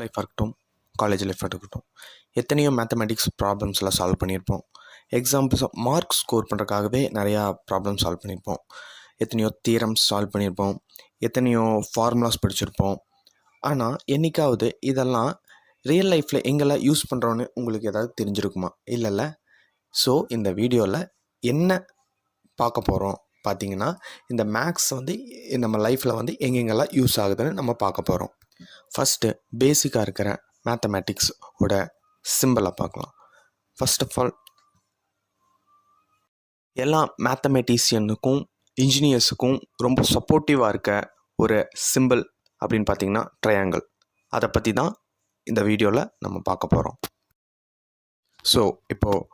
லைஃபாக இருக்கட்டும், காலேஜ் லைஃபாக இருக்கட்டும், எத்தனையோ மேத்தமெட்டிக்ஸ் ப்ராப்ளம்ஸ்லாம் சால்வ் பண்ணியிருப்போம். எக்ஸாம்பிள்ஸாக மார்க் ஸ்கோர் பண்ணுறதுக்காகவே நிறையா ப்ராப்ளம் சால்வ் பண்ணியிருப்போம். எத்தனையோ தியரம்ஸ் சால்வ் பண்ணியிருப்போம். எத்தனையோ ஃபார்முலாஸ் படிச்சிருப்போம். ஆனால் என்றைக்காவது இதெல்லாம் ரியல் லைஃப்பில் எங்கெல்லாம் யூஸ் பண்ணுறோன்னு உங்களுக்கு ஏதாவது தெரிஞ்சிருக்குமா? இல்லைல்ல. ஸோ இந்த வீடியோவில் என்ன பார்க்க போகிறோம் பார்த்தீங்கன்னா, இந்த மேக்ஸ் வந்து நம்ம லைஃப்பில் வந்து எங்கெங்கெல்லாம் யூஸ் ஆகுதுன்னு நம்ம பார்க்க போகிறோம். ஃபஸ்ட்டு பேசிக்காக இருக்கிற மேத்தமேட்டிக்ஸ் ஓட சிம்பிளை பார்க்கலாம். ஃபர்ஸ்ட் ஆஃப் ஆல், எல்லா மேத்தமெட்டிஷியனுக்கும் இன்ஜினியர்ஸுக்கும் ரொம்ப சப்போர்ட்டிவாக இருக்க ஒரு சிம்பிள் அப்படின்னு பார்த்தீங்கன்னா ட்ரையாங்கிள். அதை பற்றி தான் இந்த வீடியோவில் நம்ம பார்க்க போகிறோம். ஸோ இப்போது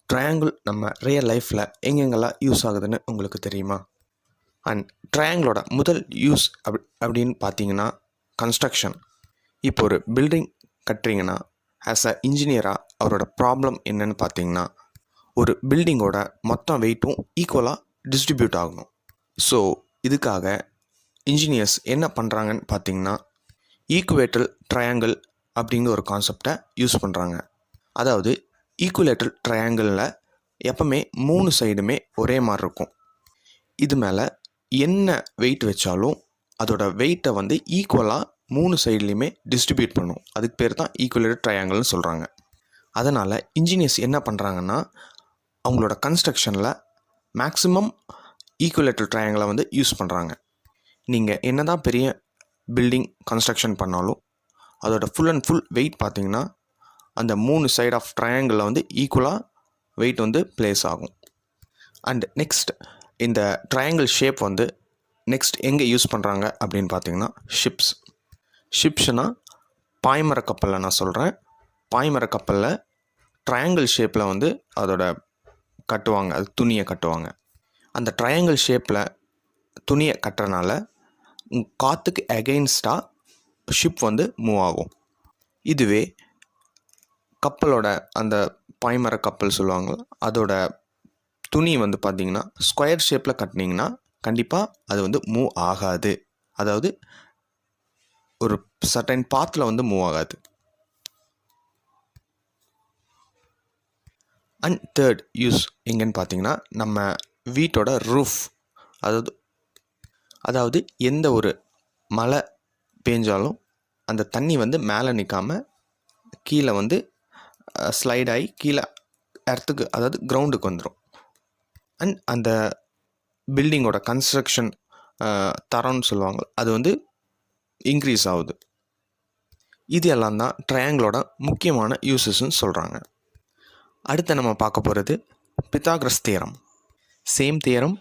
ட்ரையாங்கிள் நம்ம ரியல் லைஃப்பில் எங்கெங்கெல்லாம் யூஸ் ஆகுதுன்னு உங்களுக்கு தெரியுமா? அண்ட் ட்ரையாங்கிளோட முதல் யூஸ் அப்படின்னு பார்த்தீங்கன்னா கன்ஸ்ட்ரக்ஷன். இப்போ ஒரு பில்டிங் கட்டுறீங்கன்னா ஆஸ் அ இன்ஜினியராக அவரோட ப்ராப்ளம் என்னன்னு பார்த்தீங்கன்னா, ஒரு பில்டிங்கோட மொத்த வெயிட்டும் ஈக்குவலாக டிஸ்ட்ரிபியூட் ஆகணும். ஸோ இதுக்காக இன்ஜினியர்ஸ் என்ன பண்ணுறாங்கன்னு பார்த்தீங்கன்னா, ஈக்குவேட்டல் ட்ரையாங்கிள் அப்படிங்கிற ஒரு கான்செப்டை யூஸ் பண்ணுறாங்க. அதாவது ஈக்குவேட்டல் ட்ரையாங்கிளில் எப்பவுமே 3 சைடுமே ஒரே மாதிரி இருக்கும். இது மேலே என்ன வெயிட் வச்சாலும் அதோட வெயிட்டை வந்து ஈக்குவலாக 3 சைட்லேயுமே டிஸ்ட்ரிபியூட் பண்ணும். அதுக்கு பேர் தான் ஈக்குவேட்டட் ட்ரையாங்கிள்னு சொல்கிறாங்க. அதனால் இன்ஜினியர்ஸ் என்ன பண்ணுறாங்கன்னா, அவங்களோட கன்ஸ்ட்ரக்ஷனில் மேக்ஸிமம் ஈக்குவேட்டல் ட்ரையாங்கிளை வந்து யூஸ் பண்ணுறாங்க. நீங்கள் என்ன தான் பெரிய பில்டிங் கன்ஸ்ட்ரக்ஷன் பண்ணாலும் அதோட ஃபுல் அண்ட் ஃபுல் வெயிட் பார்த்திங்கன்னா அந்த 3 சைட் ஆஃப் ட்ரையாங்கிளில் வந்து ஈக்குவலாக வெயிட் வந்து ப்ளேஸ் ஆகும். அண்ட் நெக்ஸ்ட், இந்த ட்ரையாங்கிள் ஷேப் வந்து நெக்ஸ்ட் எங்கே யூஸ் பண்ணுறாங்க அப்படின்னு பார்த்தீங்கன்னா ஷிப்ஸ்னால் பாய்மர கப்பலில் நான் சொல்கிறேன். பாய்மர கப்பலில் ட்ரையாங்கிள் ஷேப்பில் வந்து அதோட கட்டுவாங்க, அது துணியை கட்டுவாங்க. அந்த ட்ரையாங்கிள் ஷேப்பில் துணியை கட்டுறனால காற்றுக்கு அகெயின்ஸ்டாக ஷிப் வந்து மூவ் ஆகும். இதுவே கப்பலோட அந்த பாய்மர கப்பல் சொல்லுவாங்க, அதோட துணி வந்து பார்த்திங்கன்னா ஸ்கொயர் ஷேப்பில் கட்டினீங்கன்னா கண்டிப்பாக அது வந்து மூவ் ஆகாது. அதாவது ஒரு சர்டைன் பாத்தில் வந்து மூவ் ஆகாது. அண்ட் தேர்ட் யூஸ் எங்கன்னு பார்த்தீங்கன்னா, நம்ம வீட்டோட ரூஃப். அதாவது எந்த ஒரு மழை பெஞ்சாலும் அந்த தண்ணி வந்து மேலே நிற்காமல் கீழே வந்து ஸ்லைட் ஆகி கீழே எர்த்துக்கு, அதாவது கிரவுண்டுக்கு வந்துடும். அண்ட் அந்த பில்டிங்கோட கன்ஸ்ட்ரக்ஷன் தரம்னு சொல்லுவாங்க, அது வந்து இன்க்ரீஸ் ஆகுது. இது எல்லாம் தான் ட்ரையாங்கிளோட முக்கியமான யூசஸ்ன்னு சொல்கிறாங்க. அடுத்து நம்ம பார்க்க போகிறது Pythagoras theorem. Same theorem,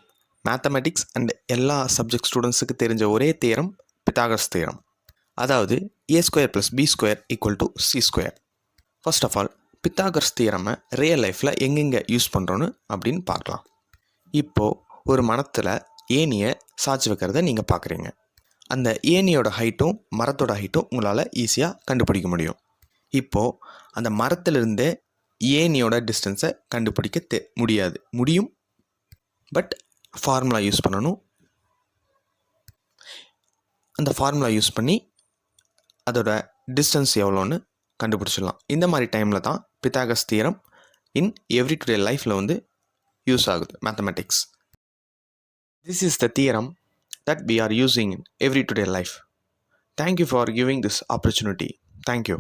mathematics and எல்லா சப்ஜெக்ட் ஸ்டூடெண்ட்ஸுக்கு தெரிஞ்ச ஒரே தியரம் பித்தாகரஸ் தியரம். அதாவது a² + b² = c². First of all, Pythagoras தியரமை ரியல் லைஃப்பில் எங்கெங்கே யூஸ் பண்ணுறோன்னு அப்படின்னு பார்க்கலாம். இப்போது ஒரு மரத்தில் ஏணியை சாய்ச்சி வைக்கிறத நீங்கள் பார்க்குறீங்க. அந்த ஏணியோட ஹைட்டும் மரத்தோட ஹைட்டும் உங்களால் ஈஸியாக கண்டுபிடிக்க முடியும். இப்போது அந்த மரத்திலிருந்து ஏணியோட டிஸ்டன்ஸை கண்டுபிடிக்க முடியும். பட் ஃபார்முலா யூஸ் பண்ணணும். அந்த ஃபார்முலா யூஸ் பண்ணி அதோட டிஸ்டன்ஸ் எவ்வளோன்னு கண்டுபிடிச்சிடலாம். இந்த மாதிரி டைமில் தான் பித்தாகரஸ் தியரம் இன் எவ்ரிடே லைஃப்பில் வந்து யூஸ் ஆகுது, mathematics. This is the theorem that we are using in everyday life. Thank you for giving this opportunity. Thank you.